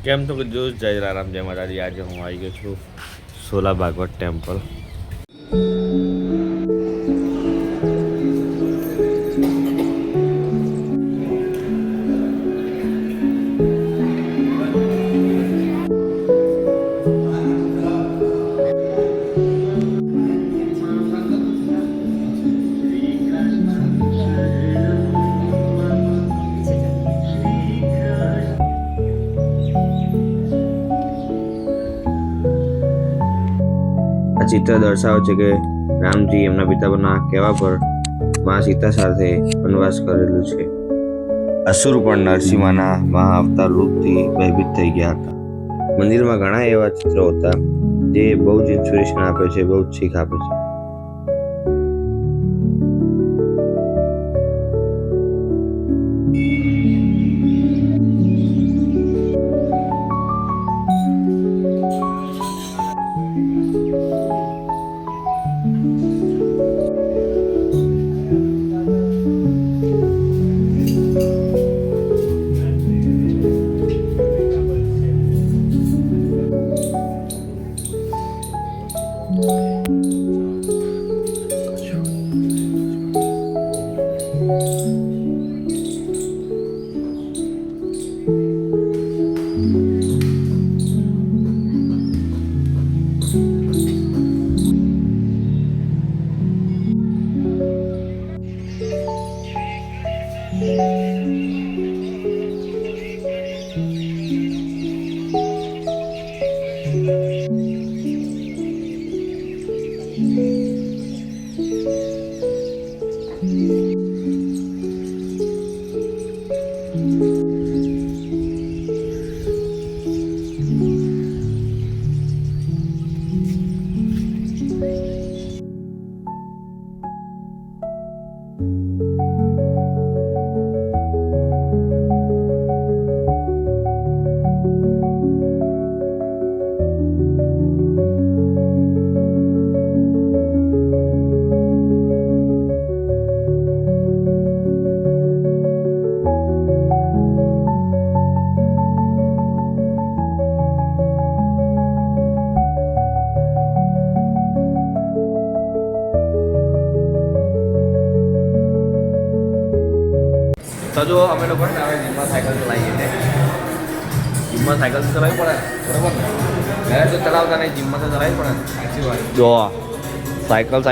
કેમ તો જોશ જય રામ જય માતાજી. આજે હું આવી ગયો છું સોલા ભાગવત ટેમ્પલ. ચિત્ર દર્શાવે છે કે રામજી એમના પિતાના કહેવા પર માં સીતા સાથે વનવાસ કરેલું છે. અસુર પણ નરસિંહના મહા રૂપથી ભયભીત થઈ ગયા હતા. મંદિરમાં ઘણા એવા ચિત્રો હતા જે બહુ જ ઇન્સ્પિરેશન આપે છે, બહુ જ શીખ આપે છે. તો જો અમે લોકો ને હવે જીમમાં સાયકલ ચલાવીએ છીએ. જીમમાં સાયકલ તો ચલાવવી પડે, બરાબર ને? ઘરે તો ચલાવતા નહીં, જીમમાં તો ચલાવવી પડે. સાચી વાત. જો સાયકલ ચલો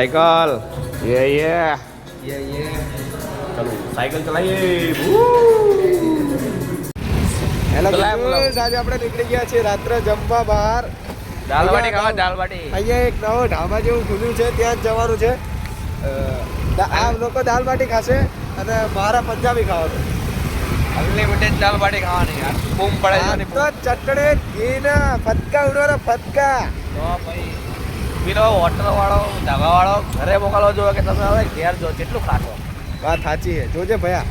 સાયકલ ચલાવીએ. હેલો ગાઈસ, આજે આપણે નીકળી ગયા છીએ રાત્રે જમવા બહાર. દાલબાટી ખાવા. દાલબાટી અહીંયા એક નવો ઢાબા જેવું ખુલ્યું છે, ત્યાં જ જવાનું છે. આ લોકો દાલબાટી ખાશે અને મારા પંજાબી ખાવાનું. અનલિમિટેડ દાલબાટી ખાવાની યાર. બૂમ પડે છે. તો ચટણી ઘીના ફટકા ઉડવાના ફટકા. તો ભાઈ પેલો હોટલ વાળો ધાબા વાળો ઘરે મોકલવો જોઈએ કે તમે હવે ઘેર જો કેટલું ખાશો. વાત સાચી છે. જોજે ભયા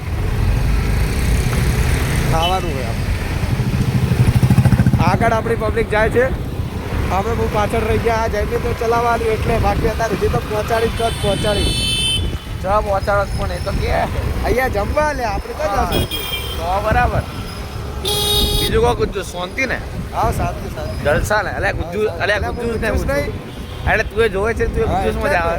ખાવાનું હોય. આગળ આપણી પબ્લિક જાય છે, અમે બહુ પાછળ રહી ગયા. આ જઈને તો ચલાવવાની એટલે બાકી અત્યારે સુધી તો પહોંચાડી જવાબ પહોંચાડો પણ એ તો કે અહીંયા જમવા લે આપણે તો જશું. તો બરાબર. બીજું કોઈ ગુજ્જુ શાંતિ ને? હા શાંતિ શાંતિ. જલસા ને? અલ્યા ગુજ્જુ ને નહીં. એટલે તું એ જોવે છે, તું એ ગુજ્જુસ માં જ આવે.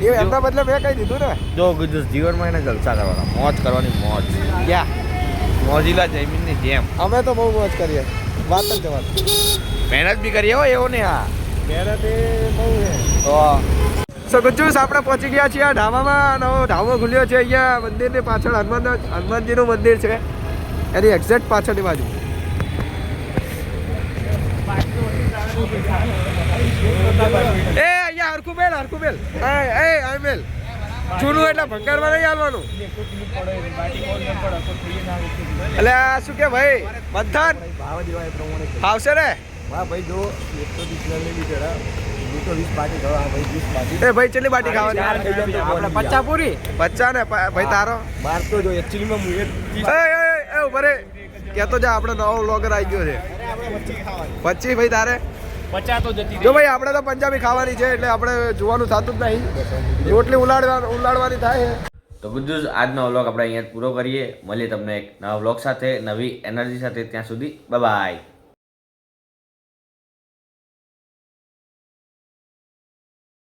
એ એમના બદલે મેં કહી દીધું ને. જો ગુજ્જુસ જીવનમાં એને જલસા કરવાના, મોજ કરવાની. મોજ ક્યાં મોજીલા જમીનની જેમ. અમે તો બહુ મોજ કરીએ. વાત જ જવા. મહેનત બી કરીએ હો, એવો નહીં. હા મહેનત એ બહુ છે. તો ગુજ્જુસ આપણે પહોંચી ગયા છીએ આ ઢાબામાં. નવો ઢાબો ખુલ્યો છે અહીંયા મંદિરની પાછળ. હનુમાનજીનું મંદિર છે, એની એક્ઝેક્ટ પાછળની બાજુ. એ અહીંયા હરખુબેલ આમેલ જૂનું એટલે ભંગારમાં નહીં આવવાનું. એટલે આ શું કે ભાઈ બંધન ફાવશે ને? હા ભાઈ જો 120 બાટી ખાવા. એ ભાઈ ચેટલી બાટી ખાવાની? 50 પૂરી 50 ને ભાઈ તારો 12 તો જો એકચ્યુઅલીમાં હું એ ઉભરે કહેતો જા. આપણે નવો વ્લોગર આવી ગયો છે. 25 ભાઈ તારે 50 તો જતી. જો ભાઈ આપણે તો પંજાબી ખાવાની છે એટલે આપણે જોવાનું થતું જ નહીં. રોટલી ઉલાડવાની થાય છે. તો બધું જ આજનો વ્લોગ આપણે અહીંયા જ પૂરો કરીએ. મળીએ તમને એક નવા વ્લોગ સાથે, નવી એનર્જી સાથે. ત્યાં સુધી બાય.